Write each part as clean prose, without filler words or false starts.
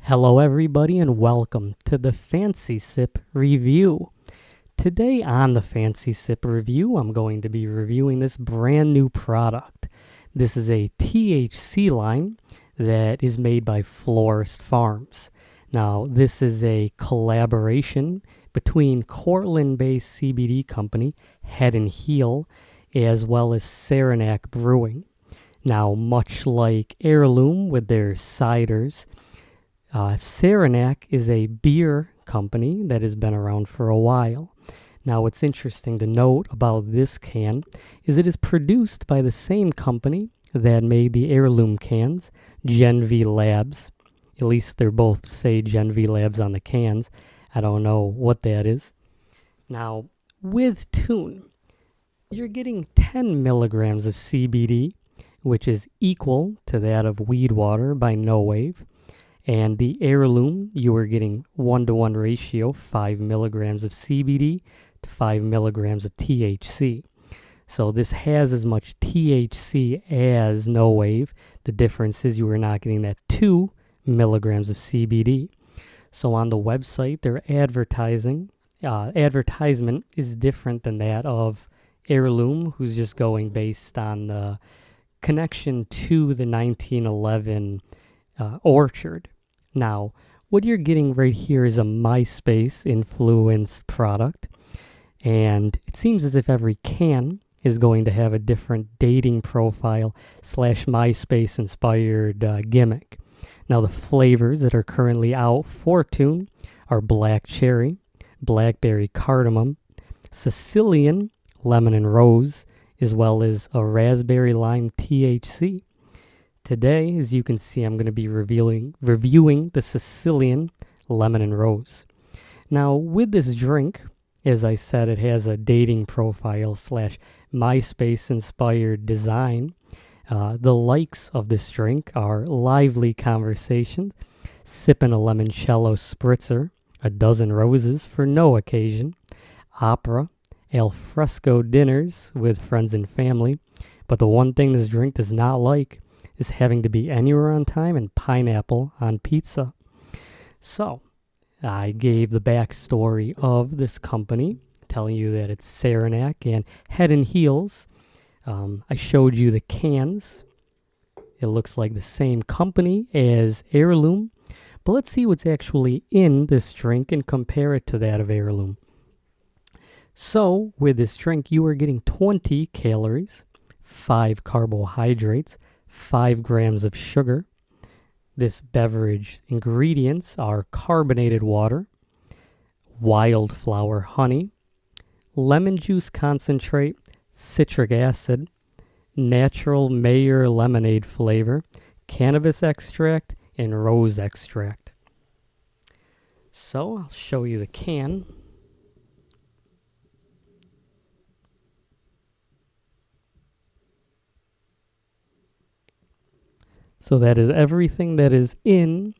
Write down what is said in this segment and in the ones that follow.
Hello, everybody, and welcome to the Fancy Sip Review. Today on the Fancy Sip Review, I'm going to be reviewing this brand new product. This is a THC line that is made by Florist Farms. Now, this is a collaboration between Cortland-based CBD company Head and Heel as well as Saranac Brewing. Now, much like Heirloom with their ciders, Saranac is a beer company that has been around for a while. Now, what's interesting to note about this can is it is produced by the same company that made the Heirloom cans, Gen V Labs. At least they're both say Gen V Labs on the cans. I don't know what that is. Now, with Tune, you're getting 10 milligrams of CBD, which is equal to that of weed water by No Wave. And the Heirloom, you are getting 1-to-1 ratio, 5 milligrams of CBD to 5 milligrams of THC. So this has as much THC as No Wave. The difference is you are not getting that 2 milligrams of CBD. So on the website, their advertisement is different than that of Heirloom, who's just going based on the connection to the 1911 orchard. Now, what you're getting right here is a MySpace influenced product, and it seems as if every can is going to have a different dating profile / MySpace inspired gimmick. Now, the flavors that are currently out for Tune are black cherry, blackberry cardamom, Sicilian, lemon and rose, as well as a raspberry lime THC. Today, as you can see, I'm going to be reviewing the Sicilian lemon and rose. Now, with this drink, as I said, it has a dating profile / MySpace inspired design. The likes of this drink are lively conversation, sipping a limoncello spritzer, a dozen roses for no occasion, opera, al fresco dinners with friends and family. But the one thing this drink does not like is having to be anywhere on time and pineapple on pizza. So, I gave the backstory of this company, telling you that it's Saranac and Head and Heels. I showed you the cans. It looks like the same company as Heirloom, but let's see what's actually in this drink and compare it to that of Heirloom. So, with this drink, you are getting 20 calories, 5 carbohydrates, 5 grams of sugar. This beverage ingredients are carbonated water, wildflower honey, lemon juice concentrate, citric acid, natural Mayer lemonade flavor, cannabis extract, and rose extract. So I'll show you the can. So that is everything that is in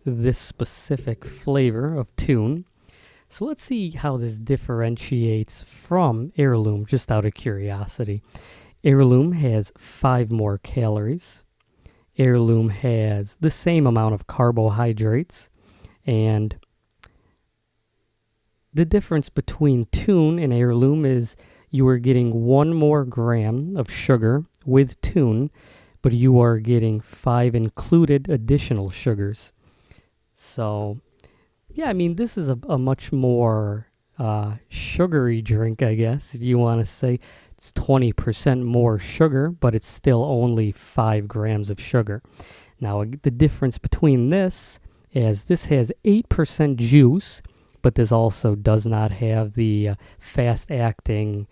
this specific flavor of Tune. So let's see how this differentiates from Heirloom, just out of curiosity. Heirloom has 5 more calories. Heirloom has the same amount of carbohydrates. And the difference between Tune and Heirloom is you are getting 1 more gram of sugar with Tune, but you are getting 5 included additional sugars. So, yeah, I mean, this is a much more sugary drink, I guess, if you want to say. It's 20% more sugar, but it's still only 5 grams of sugar. Now, the difference between this is this has 8% juice, but this also does not have the fast-acting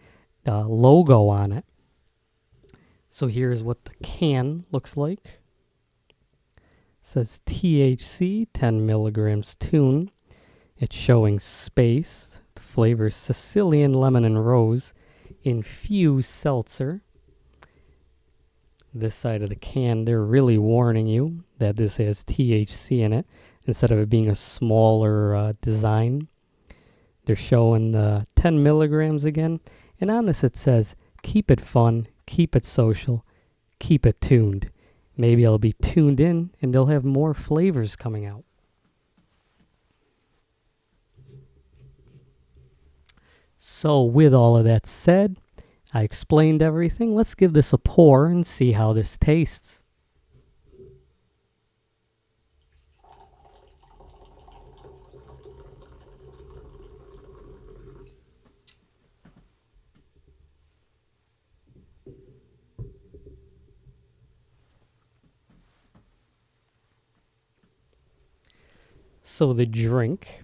logo on it. So here's what the can looks like. It says THC, 10 milligrams Tune. It's showing space. The flavor is Sicilian lemon and rose, infused seltzer. This side of the can, they're really warning you that this has THC in it instead of it being a smaller design. They're showing the 10 milligrams again. And on this it says, keep it fun, keep it social, keep it tuned. Maybe I'll be tuned in and they'll have more flavors coming out. So with all of that said, I explained everything. Let's give this a pour and see how this tastes. So the drink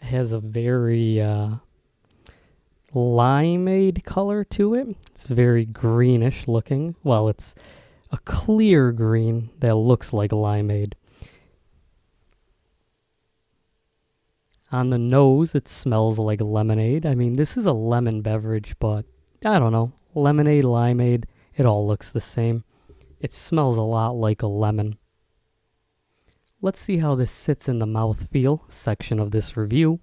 has a very limeade color to it. It's very greenish looking. Well, it's a clear green that looks like limeade. On the nose, it smells like lemonade. I mean, this is a lemon beverage, but I don't know. Lemonade, limeade, it all looks the same. It smells a lot like a lemon. Let's see how this sits in the mouthfeel section of this review.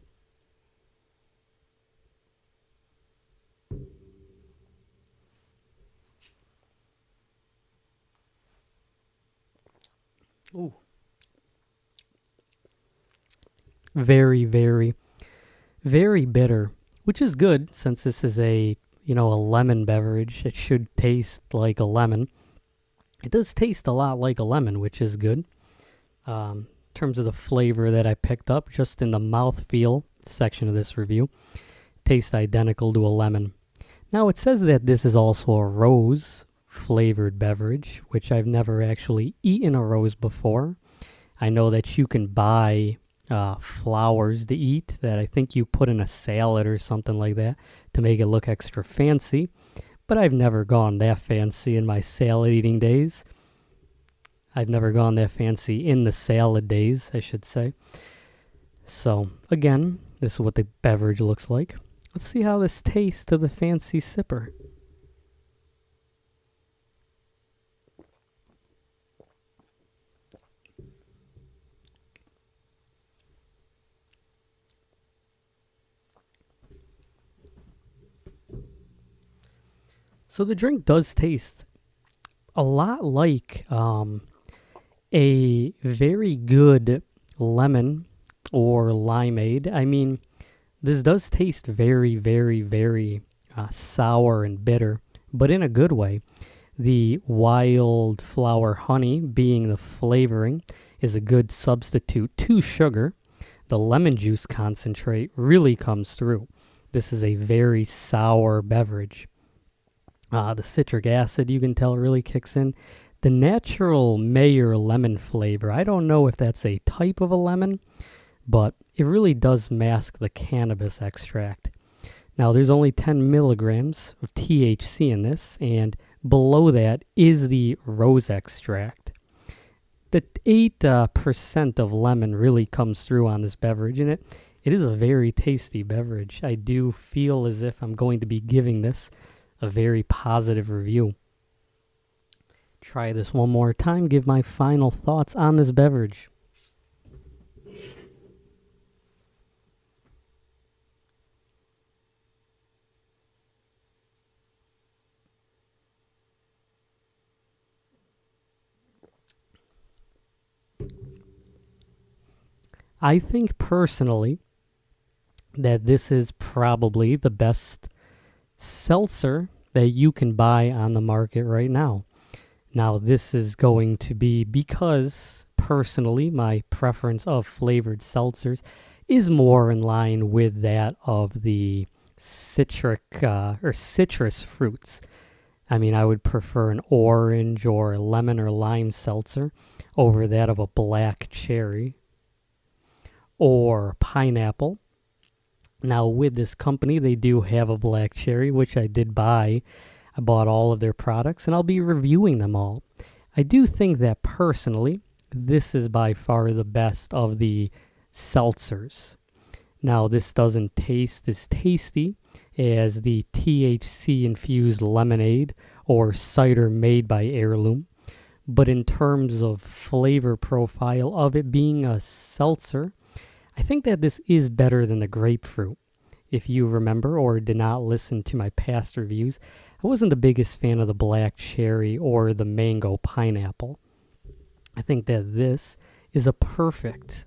Ooh. Very, very, very bitter, which is good since this is a lemon beverage. It should taste like a lemon. It does taste a lot like a lemon, which is good. In terms of the flavor that I picked up, just in the mouthfeel section of this review, tastes identical to a lemon. Now, it says that this is also a rose flavored beverage, which I've never actually eaten a rose before. I know that you can buy flowers to eat that I think you put in a salad or something like that to make it look extra fancy, but I've never gone that fancy in my salad eating days. I've never gone that fancy in the salad days, I should say. So, again, this is what the beverage looks like. Let's see how this tastes to the fancy sipper. So the drink does taste a lot like a very good lemon or limeade. I mean, this does taste very, very, very sour and bitter, but in a good way. The wildflower honey being the flavoring is a good substitute to sugar. The lemon juice concentrate really comes through. This is a very sour beverage. The citric acid, you can tell, really kicks in. The natural Mayer lemon flavor, I don't know if that's a type of a lemon, but it really does mask the cannabis extract. Now, there's only 10 milligrams of THC in this, and below that is the rose extract. The 8% of lemon really comes through on this beverage, and it is a very tasty beverage. I do feel as if I'm going to be giving this a very positive review. Try this one more time, give my final thoughts on this beverage. I think personally that this is probably the best seltzer that you can buy on the market right now. Now, this is going to be because, personally, my preference of flavored seltzers is more in line with that of the citric or citrus fruits. I mean, I would prefer an orange or a lemon or lime seltzer over that of a black cherry or pineapple. Now, with this company, they do have a black cherry, which I did buy. I bought all of their products, and I'll be reviewing them all. I do think that, personally, this is by far the best of the seltzers. Now, this doesn't taste as tasty as the THC-infused lemonade or cider made by Heirloom, but in terms of flavor profile of it being a seltzer, I think that this is better than the grapefruit. If you remember or did not listen to my past reviews, I wasn't the biggest fan of the black cherry or the mango pineapple. I think that this is a perfect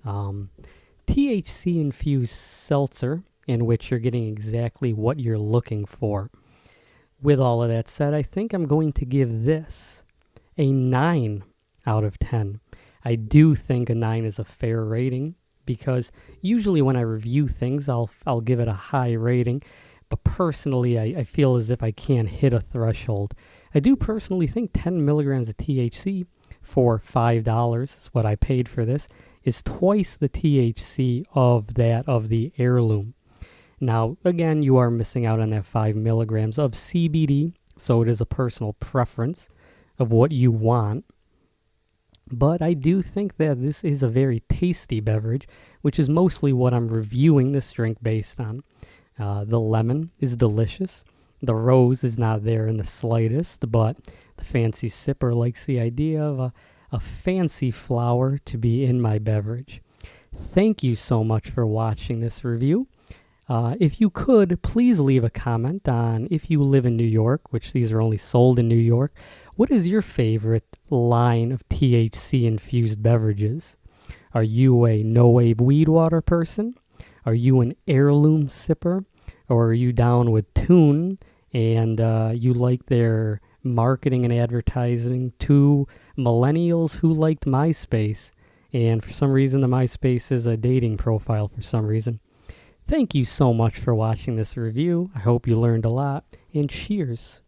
THC-infused seltzer in which you're getting exactly what you're looking for. With all of that said, I think I'm going to give this a 9 out of 10. I do think a 9 is a fair rating because usually when I review things, I'll give it a high rating. But personally, I feel as if I can't hit a threshold. I do personally think 10 milligrams of THC for $5, is what I paid for this, is twice the THC of that of the heirloom. Now, again, you are missing out on that 5 milligrams of CBD, so it is a personal preference of what you want. But I do think that this is a very tasty beverage, which is mostly what I'm reviewing this drink based on. The lemon is delicious. The rose is not there in the slightest, but the fancy sipper likes the idea of a fancy flower to be in my beverage. Thank you so much for watching this review. If you could, please leave a comment on if you live in New York, which these are only sold in New York. What is your favorite line of THC-infused beverages? Are you a no-wave weed water person? Are you an heirloom sipper? Or are you down with Tune and you like their marketing and advertising to millennials who liked MySpace? And for some reason, the MySpace is a dating profile for some reason. Thank you so much for watching this review. I hope you learned a lot, and cheers.